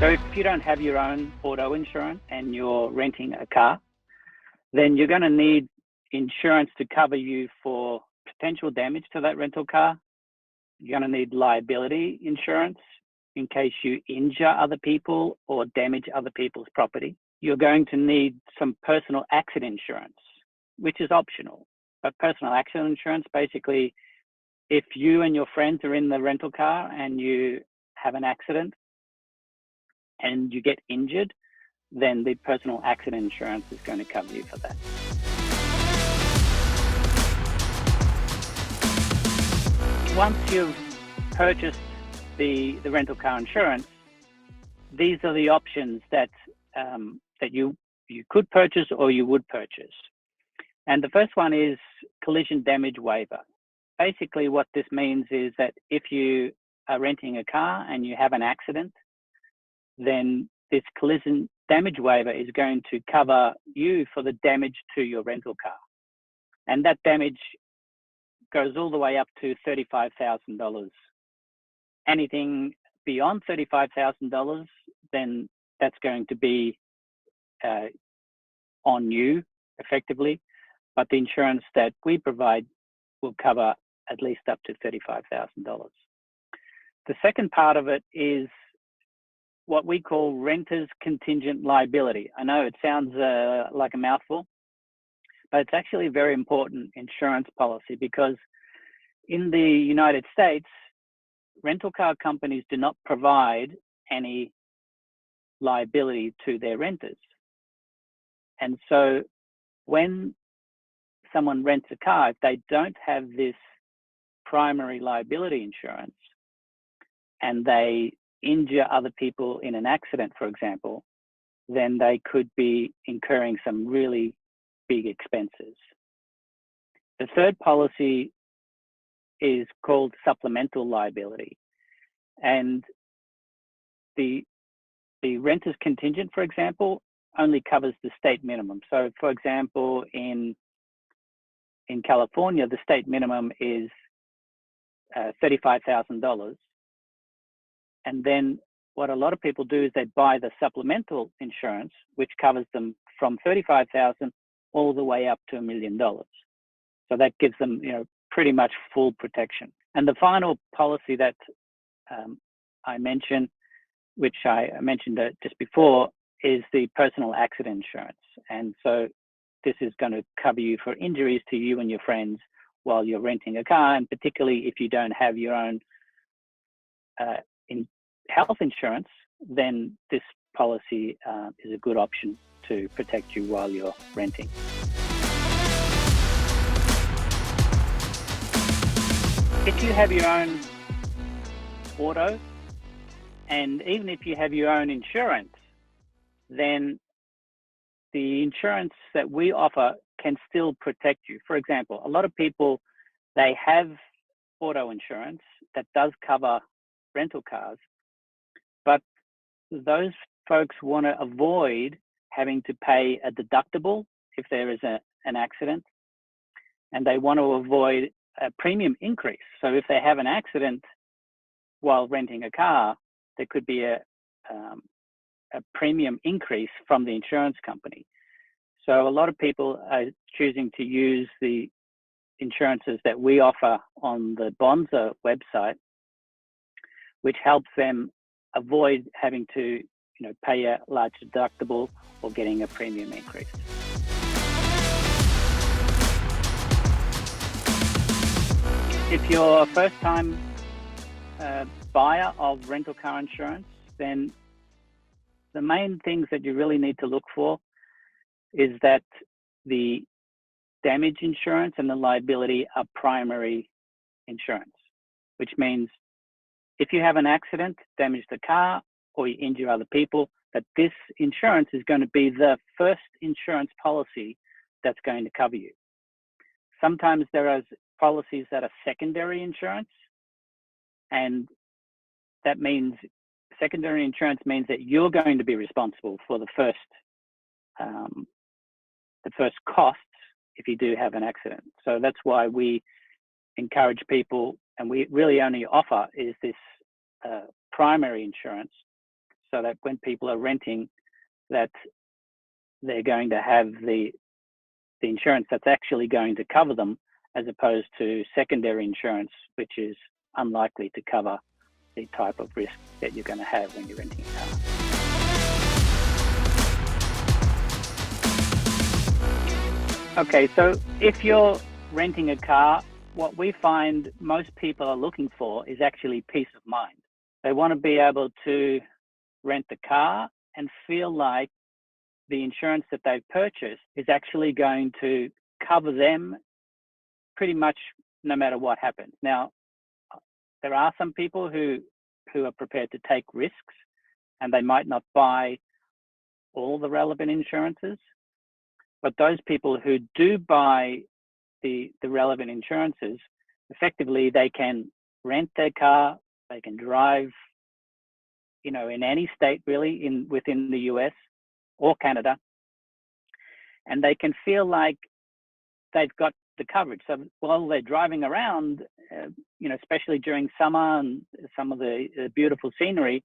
So if you don't have your own auto insurance and you're renting a car, then you're going to need insurance to cover you for potential damage to that rental car. You're going to need liability insurance in case you injure other people or damage other people's property. You're going to need some personal accident insurance, which is optional. But personal accident insurance, basically, if you and your friends are in the rental car and you have an accident and you get injured, then the personal accident insurance is going to cover you for that. Once you've purchased the rental car insurance, these are the options that you could purchase or you would purchase. And the first one is collision damage waiver. Basically, what this means is that if you are renting a car and you have an accident, then this collision damage waiver is going to cover you for the damage to your rental car. And that damage goes all the way up to $35,000. Anything beyond $35,000, then that's going to be on you effectively. But the insurance that we provide will cover at least up to $35,000. The second part of it is what we call renter's contingent liability. I know it sounds like a mouthful, but it's actually a very important insurance policy because in the United States, rental car companies do not provide any liability to their renters. And so when someone rents a car, if they don't have this primary liability insurance and they injure other people in an accident, for example, then they could be incurring some really big expenses. The third policy is called supplemental liability. And the renter's contingent, for example, only covers the state minimum. So, for example, in California, the state minimum is $35,000. And then what a lot of people do is they buy the supplemental insurance, which covers them from $35,000 all the way up to $1 million. So that gives them, pretty much full protection. And the final policy that I mentioned, which I mentioned just before, is the personal accident insurance. And so this is going to cover you for injuries to you and your friends while you're renting a car, and particularly if you don't have your own health insurance, then this policy is a good option to protect you while you're renting. If you have your own auto, and even if you have your own insurance, then the insurance that we offer can still protect you. For example, a lot of people, they have auto insurance that does cover rental cars, but those folks want to avoid having to pay a deductible if there is an accident, and they want to avoid a premium increase. So if they have an accident while renting a car, there could be a premium increase from the insurance company. So a lot of people are choosing to use the insurances that we offer on the Bonzah website, which helps them avoid having to, pay a large deductible or getting a premium increase. If you're a first-time buyer of rental car insurance, then the main things that you really need to look for is that the damage insurance and the liability are primary insurance, which means if you have an accident, damage the car, or you injure other people, that this insurance is going to be the first insurance policy that's going to cover you. Sometimes there are policies that are secondary insurance, and that means secondary insurance means that you're going to be responsible for the first costs if you do have an accident. So that's why we encourage people, and we really only offer is this primary insurance, so that when people are renting, that they're going to have the insurance that's actually going to cover them, as opposed to secondary insurance, which is unlikely to cover the type of risk that you're going to have when you're renting a car. Okay, so if you're renting a car, what we find most people are looking for is actually peace of mind. They want to be able to rent the car and feel like the insurance that they've purchased is actually going to cover them pretty much no matter what happens. Now, there are some people who are prepared to take risks, and they might not buy all the relevant insurances. But those people who do buy the relevant insurances, effectively they can rent their car, they can drive, in any state really within the US or Canada, and they can feel like they've got the coverage. So while they're driving around, especially during summer and some of the beautiful scenery,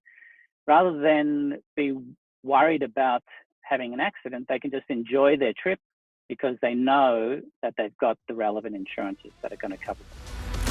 rather than be worried about having an accident, they can just enjoy their trip because they know that they've got the relevant insurances that are going to cover them.